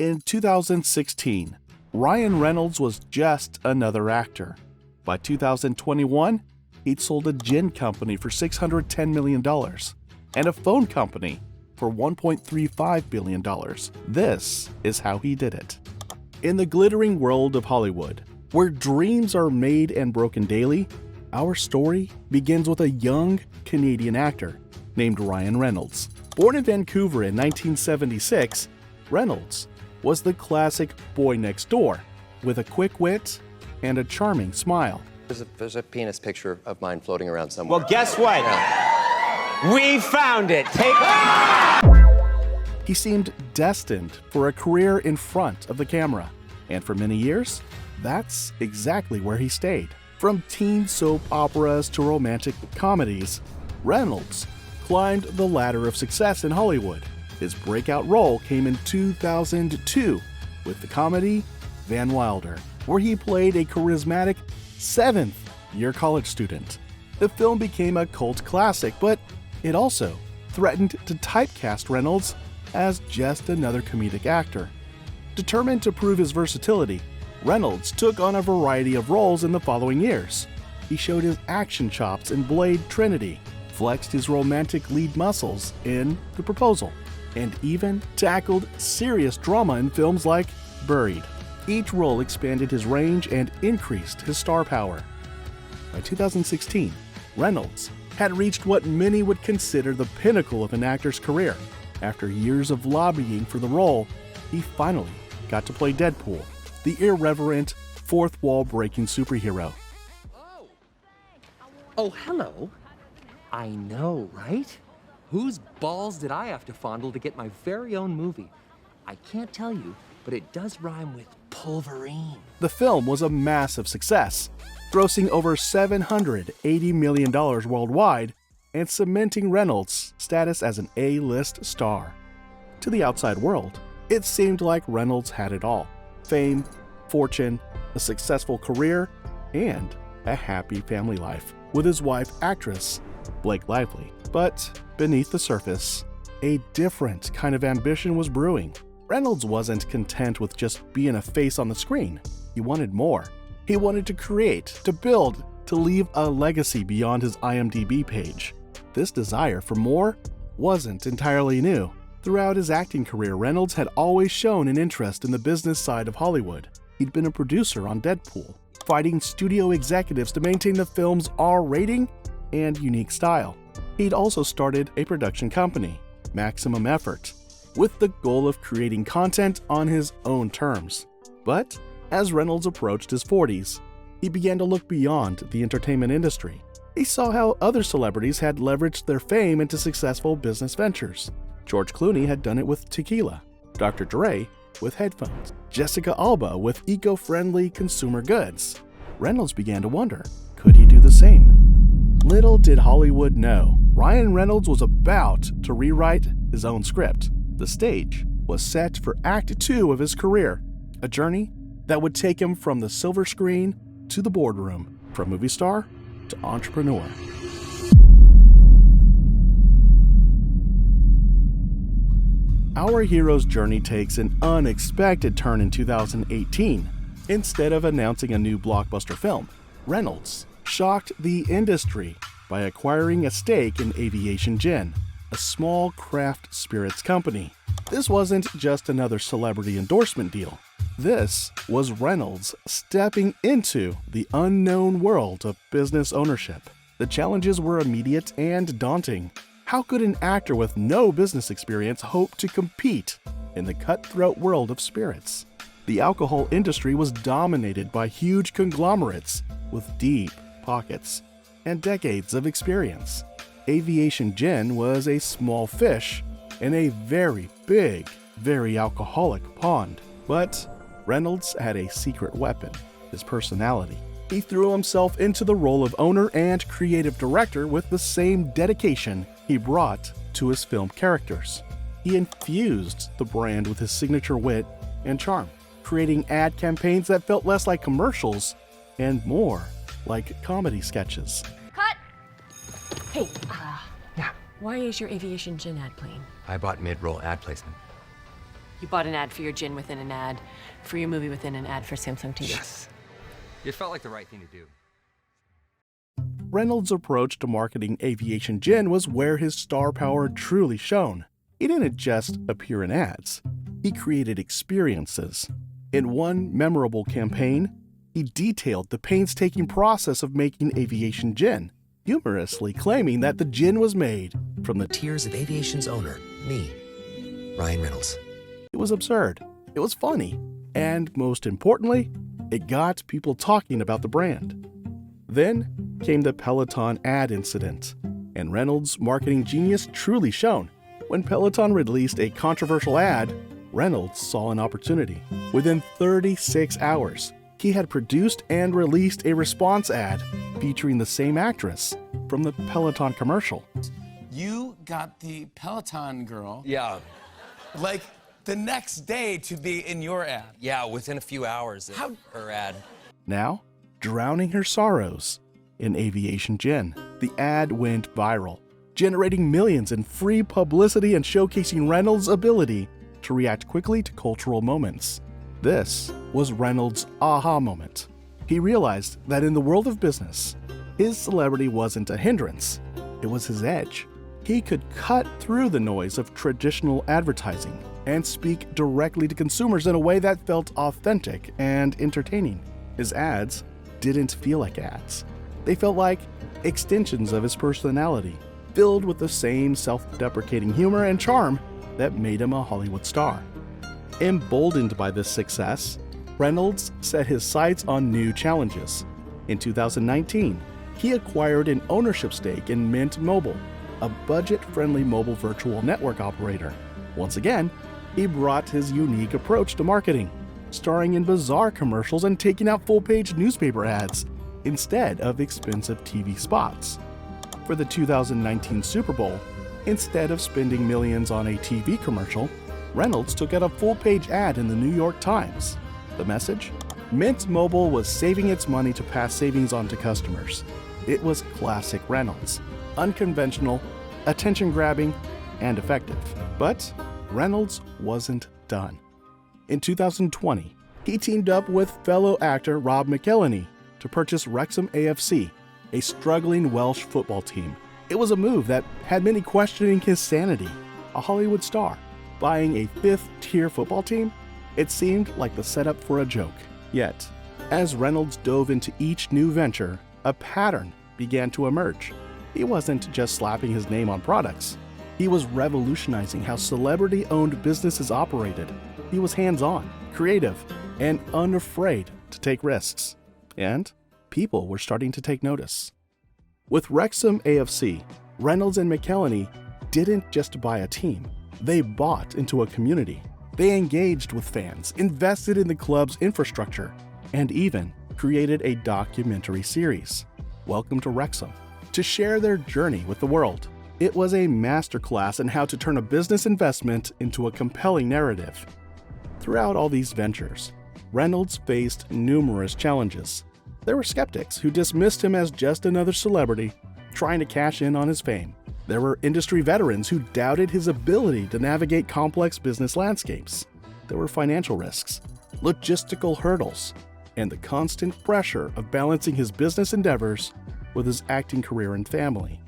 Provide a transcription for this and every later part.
In 2016, Ryan Reynolds was just another actor. By 2021, he'd sold a gin company for $610 million and a phone company for $1.35 billion. This is how he did it. In the glittering world of Hollywood, where dreams are made and broken daily, our story begins with a young Canadian actor named Ryan Reynolds. Born in Vancouver in 1976, Reynolds was the classic boy next door with a quick wit and a charming smile. There's a penis picture of mine floating around somewhere. Well, guess what? Yeah. We found it. He seemed destined for a career in front of the camera, and for many years, that's exactly where he stayed. From teen soap operas to romantic comedies, Reynolds climbed the ladder of success in Hollywood. His breakout role came in 2002 with the comedy Van Wilder, where he played a charismatic seventh-year college student. The film became a cult classic, but it also threatened to typecast Reynolds as just another comedic actor. Determined to prove his versatility, Reynolds took on a variety of roles in the following years. He showed his action chops in Blade Trinity, flexed his romantic lead muscles in The Proposal, and even tackled serious drama in films like Buried. Each role expanded his range and increased his star power. By 2016, Reynolds had reached what many would consider the pinnacle of an actor's career. After years of lobbying for the role, he finally got to play Deadpool, the irreverent, fourth-wall-breaking superhero. Oh, hello. I know, right? Whose balls did I have to fondle to get my very own movie? I can't tell you, but it does rhyme with Pulverine. The film was a massive success, grossing over $780 million worldwide and cementing Reynolds' status as an A-list star. To the outside world, it seemed like Reynolds had it all: fame, fortune, a successful career, and a happy family life with his wife, actress Blake Lively. But beneath the surface, a different kind of ambition was brewing. Reynolds wasn't content with just being a face on the screen. He wanted more. He wanted to create, to build, to leave a legacy beyond his IMDb page. This desire for more wasn't entirely new. Throughout his acting career, Reynolds had always shown an interest in the business side of Hollywood. He'd been a producer on Deadpool, fighting studio executives to maintain the film's R rating and unique style. He'd also started a production company, Maximum Effort, with the goal of creating content on his own terms. But as Reynolds approached his 40s, he began to look beyond the entertainment industry. He saw how other celebrities had leveraged their fame into successful business ventures. George Clooney had done it with tequila, Dr. Dre with headphones, Jessica Alba with eco-friendly consumer goods. Reynolds began to wonder, could he do the same? Little did Hollywood know, Ryan Reynolds was about to rewrite his own script. The stage was set for Act 2 of his career, a journey that would take him from the silver screen to the boardroom, from movie star to entrepreneur. Our hero's journey takes an unexpected turn in 2018. Instead of announcing a new blockbuster film, Reynolds shocked the industry by acquiring a stake in Aviation Gen, a small craft spirits company. This wasn't just another celebrity endorsement deal. This was Reynolds stepping into the unknown world of business ownership. The challenges were immediate and daunting. How could an actor with no business experience hope to compete in the cutthroat world of spirits? The alcohol industry was dominated by huge conglomerates with deep pockets and decades of experience. Aviation Gen was a small fish in a very big, very alcoholic pond. But Reynolds had a secret weapon: his personality. He threw himself into the role of owner and creative director with the same dedication he brought to his film characters. He infused the brand with his signature wit and charm, creating ad campaigns that felt less like commercials and more like comedy sketches. Cut! Hey, Yeah. why is your Aviation Gen ad playing? I bought mid-roll ad placement. You bought an ad for your gin within an ad, for your movie within an ad for Samsung TV. Yes. It felt like the right thing to do. Reynolds' approach to marketing Aviation Gin was where his star power truly shone. He didn't just appear in ads. He created experiences. In one memorable campaign, he detailed the painstaking process of making Aviation Gin, humorously claiming that the gin was made from the tears of Aviation's owner, me, Ryan Reynolds. It was absurd, it was funny, and most importantly, it got people talking about the brand. Then came the Peloton ad incident, and Reynolds' marketing genius truly shone. When Peloton released a controversial ad, Reynolds saw an opportunity. Within 36 hours, he had produced and released a response ad featuring the same actress from the Peloton commercial. You got the Peloton girl, Yeah. like, the next day to be in your ad. Yeah, within a few hours of her ad. Now, drowning her sorrows in Aviation Gen, the ad went viral, generating millions in free publicity and showcasing Reynolds' ability to react quickly to cultural moments. This was Reynolds' aha moment. He realized that in the world of business, his celebrity wasn't a hindrance, it was his edge. He could cut through the noise of traditional advertising and speak directly to consumers in a way that felt authentic and entertaining. His ads didn't feel like ads. They felt like extensions of his personality, filled with the same self-deprecating humor and charm that made him a Hollywood star. Emboldened by this success, Reynolds set his sights on new challenges. In 2019, he acquired an ownership stake in Mint Mobile, a budget-friendly mobile virtual network operator. Once again, he brought his unique approach to marketing, starring in bizarre commercials and taking out full-page newspaper ads instead of expensive TV spots. For the 2019 Super Bowl, instead of spending millions on a TV commercial, Reynolds took out a full-page ad in the New York Times. The message? Mint Mobile was saving its money to pass savings on to customers. It was classic Reynolds, unconventional, attention-grabbing, and effective. But Reynolds wasn't done. In 2020, he teamed up with fellow actor Rob McElhenney to purchase Wrexham AFC, a struggling Welsh football team. It was a move that had many questioning his sanity. A Hollywood star buying a fifth-tier football team? It seemed like the setup for a joke. Yet, as Reynolds dove into each new venture, a pattern began to emerge. He wasn't just slapping his name on products. He was revolutionizing how celebrity-owned businesses operated. He was hands-on, creative, and unafraid to take risks. And people were starting to take notice. With Wrexham AFC, Reynolds and McElhenney didn't just buy a team. They bought into a community. They engaged with fans, invested in the club's infrastructure, and even created a documentary series, Welcome to Wrexham, to share their journey with the world. It was a masterclass in how to turn a business investment into a compelling narrative. Throughout all these ventures, Reynolds faced numerous challenges. There were skeptics who dismissed him as just another celebrity trying to cash in on his fame. There were industry veterans who doubted his ability to navigate complex business landscapes. There were financial risks, logistical hurdles, and the constant pressure of balancing his business endeavors with his acting career and family.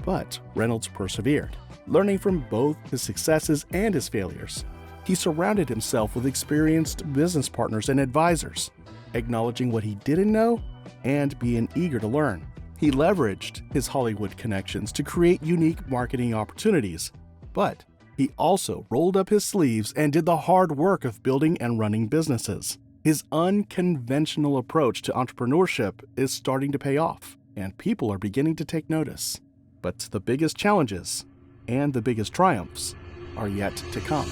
But Reynolds persevered, learning from both his successes and his failures. He surrounded himself with experienced business partners and advisors, acknowledging what he didn't know and being eager to learn. He leveraged his Hollywood connections to create unique marketing opportunities, but he also rolled up his sleeves and did the hard work of building and running businesses. His unconventional approach to entrepreneurship is starting to pay off, and people are beginning to take notice. But the biggest challenges and the biggest triumphs are yet to come.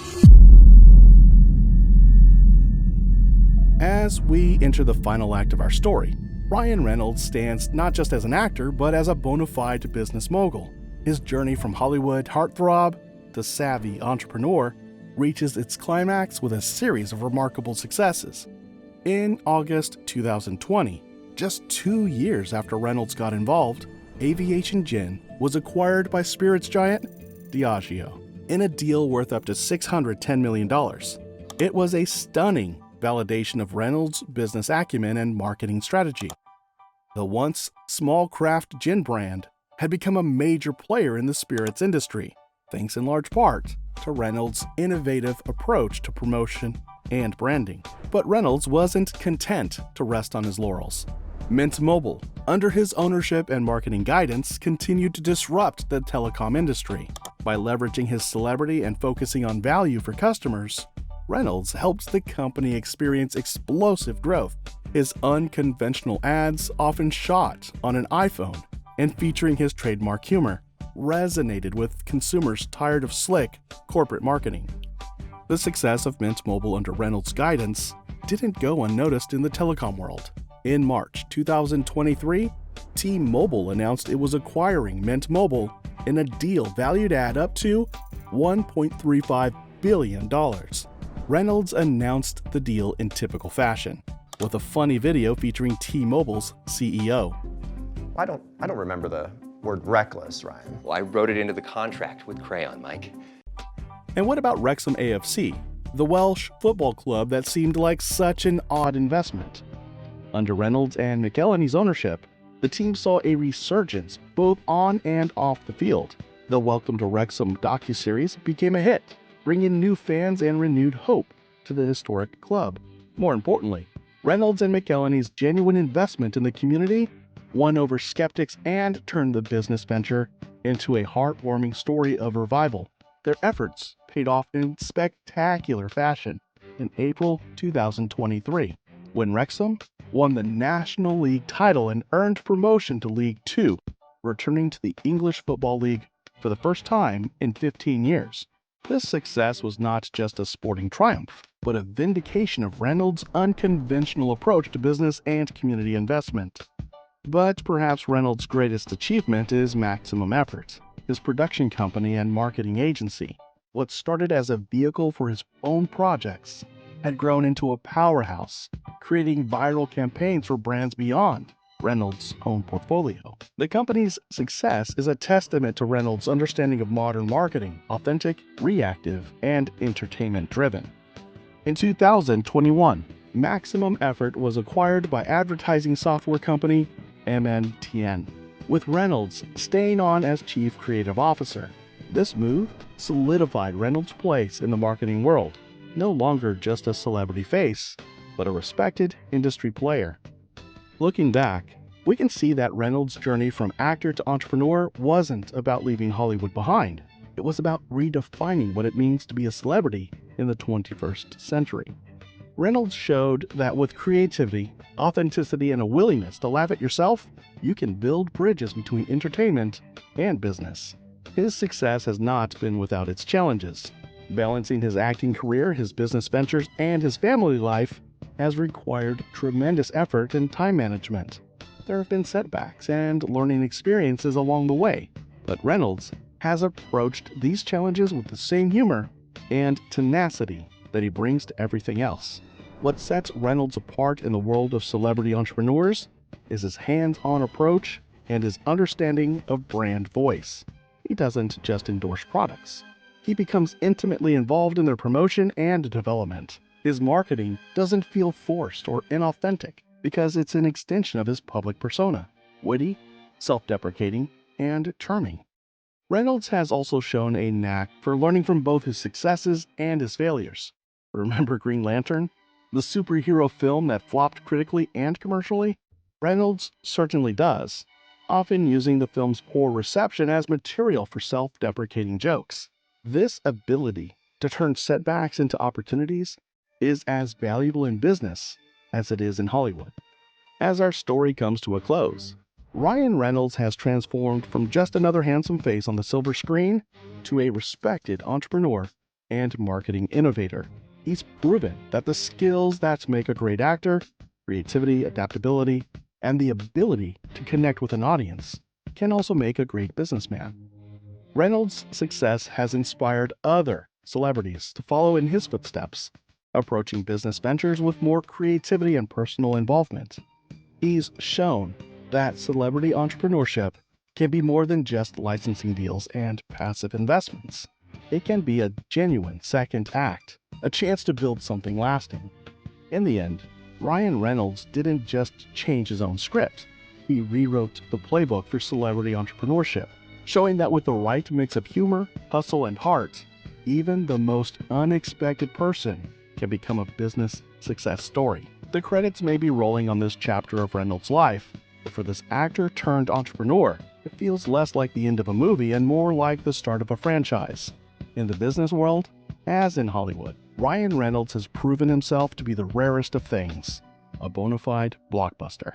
As we enter the final act of our story, Ryan Reynolds stands not just as an actor, but as a bona fide business mogul. His journey from Hollywood heartthrob to savvy entrepreneur reaches its climax with a series of remarkable successes. In August 2020, just 2 years after Reynolds got involved, Aviation Gin was acquired by spirits giant Diageo. in a deal worth up to $610 million. It was a stunning validation of Reynolds' business acumen and marketing strategy. The once small craft gin brand had become a major player in the spirits industry, thanks in large part to Reynolds' innovative approach to promotion and branding. But Reynolds wasn't content to rest on his laurels. Mint Mobile, under his ownership and marketing guidance, continued to disrupt the telecom industry. By leveraging his celebrity and focusing on value for customers, Reynolds helped the company experience explosive growth. His unconventional ads, often shot on an iPhone and featuring his trademark humor, resonated with consumers tired of slick corporate marketing. The success of Mint Mobile under Reynolds' guidance didn't go unnoticed in the telecom world. In March 2023, T-Mobile announced it was acquiring Mint Mobile in a deal valued at up to $1.35 billion. Reynolds announced the deal in typical fashion, with a funny video featuring T-Mobile's CEO. I don't remember the word reckless, Ryan. Well, I wrote it into the contract with crayon, Mike. And what about Wrexham AFC, the Welsh football club that seemed like such an odd investment? Under Reynolds and McElhenney's ownership, the team saw a resurgence both on and off the field. The Welcome to Wrexham docuseries became a hit, bringing new fans and renewed hope to the historic club. More importantly, Reynolds and McElhenney's genuine investment in the community won over skeptics and turned the business venture into a heartwarming story of revival. Their efforts paid off in spectacular fashion in April 2023, when Wrexham won the National League title and earned promotion to League Two, returning to the English Football League for the first time in 15 years. This success was not just a sporting triumph, but a vindication of Reynolds' unconventional approach to business and community investment. But perhaps Reynolds' greatest achievement is Maximum Effort, his production company and marketing agency. What started as a vehicle for his own projects had grown into a powerhouse, creating viral campaigns for brands beyond Reynolds' own portfolio. The company's success is a testament to Reynolds' understanding of modern marketing, authentic, reactive, and entertainment-driven. In 2021, Maximum Effort was acquired by advertising software company MNTN, with Reynolds staying on as Chief Creative Officer. This move solidified Reynolds' place in the marketing world, no longer just a celebrity face, but a respected industry player. Looking back, we can see that Reynolds' journey from actor to entrepreneur wasn't about leaving Hollywood behind. It was about redefining what it means to be a celebrity in the 21st century. Reynolds showed that with creativity, authenticity, and a willingness to laugh at yourself, you can build bridges between entertainment and business. His success has not been without its challenges. Balancing his acting career, his business ventures, and his family life has required tremendous effort and time management. There have been setbacks and learning experiences along the way, but Reynolds has approached these challenges with the same humor and tenacity that he brings to everything else. What sets Reynolds apart in the world of celebrity entrepreneurs is his hands-on approach and his understanding of brand voice. He doesn't just endorse products. He becomes intimately involved in their promotion and development. His marketing doesn't feel forced or inauthentic because it's an extension of his public persona, witty, self-deprecating, and charming. Reynolds has also shown a knack for learning from both his successes and his failures. Remember Green Lantern, the superhero film that flopped critically and commercially? Reynolds certainly does, often using the film's poor reception as material for self-deprecating jokes. This ability to turn setbacks into opportunities is as valuable in business as it is in Hollywood. As our story comes to a close, Ryan Reynolds has transformed from just another handsome face on the silver screen to a respected entrepreneur and marketing innovator. He's proven that the skills that make a great actor, creativity, adaptability, and the ability to connect with an audience, can also make a great businessman. Reynolds' success has inspired other celebrities to follow in his footsteps, approaching business ventures with more creativity and personal involvement. He's shown that celebrity entrepreneurship can be more than just licensing deals and passive investments. it can be a genuine second act, a chance to build something lasting. In the end, Ryan Reynolds didn't just change his own script, he rewrote the playbook for celebrity entrepreneurship, showing that with the right mix of humor, hustle, and heart, even the most unexpected person can become a business success story. The credits may be rolling on this chapter of Reynolds' life, but for this actor turned entrepreneur, it feels less like the end of a movie and more like the start of a franchise. In the business world, as in Hollywood, Ryan Reynolds has proven himself to be the rarest of things, a bona fide blockbuster.